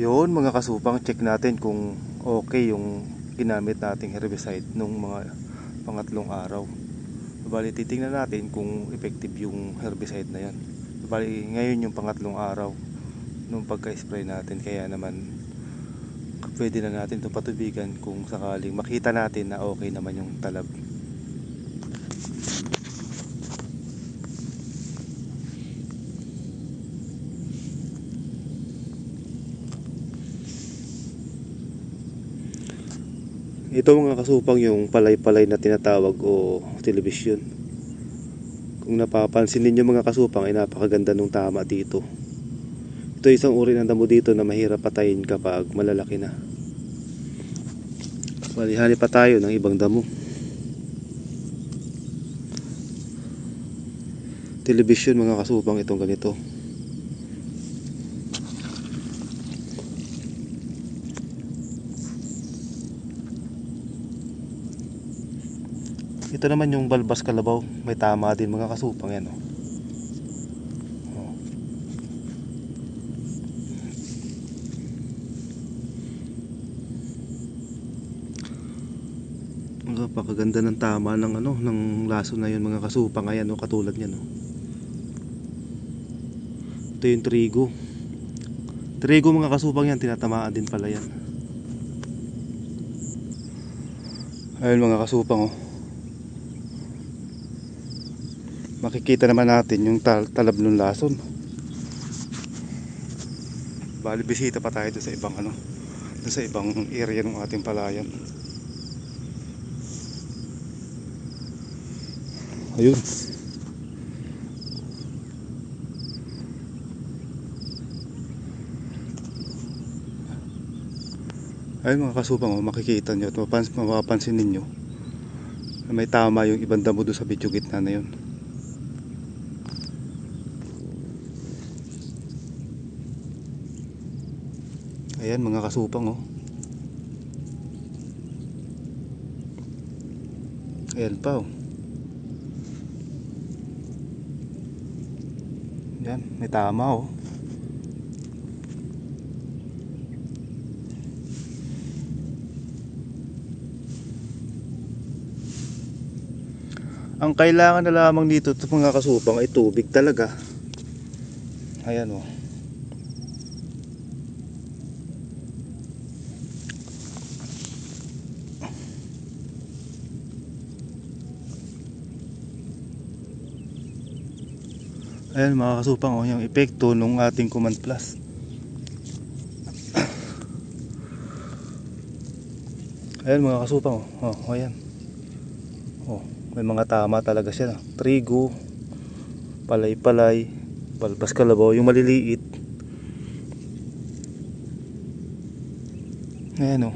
Yun mga kasupang, check natin kung okay yung ginamit nating herbicide nung mga pangatlong araw. Bali titingnan natin kung effective yung herbicide na yan. Bali ngayon yung pangatlong araw nung pagka-spray natin, kaya naman pwede na natin itong patubigan kung sakaling makita natin na okay naman yung talab. Ito mga kasupang yung palay-palay na tinatawag o telebisyon. Kung napapansin ninyo mga kasupang, ay napakaganda nung tama dito. Ito isang uri ng damo dito na mahirap patayin kapag malalaki na. Balihani pa tayo ng ibang damo. Telebisyon mga kasupang itong ganito. Ito naman yung balbas kalabaw, may tama din mga kasupang yan. Napakaganda ng tama ng ng laso na yun mga kasupang. Ayan katulad niyan. Ito yung trigo. Trigo mga kasupang yan, tinatamaan din pala yan. Ayun mga kasupang makikita naman natin yung talab ng lason. Bali bisita pa tayo doon sa ibang doon sa ibang area ng ating palayan. Ayun. Ayun mga kasupang makikita nyo at mapapansin ninyo na may tama yung ibang damo doon sa video gitna na yun. Ayan mga kasupang ayan pa yan, may tama Ang kailangan na lamang dito mga kasupang ay tubig talaga. Ayan Ayan mga kasupang yung epekto ng ating Command Plus. Ayan mga kasupang ayan. May mga tama talaga siya. Trigo, palay-palay, balbas kalabaw, yung maliliit. Ayan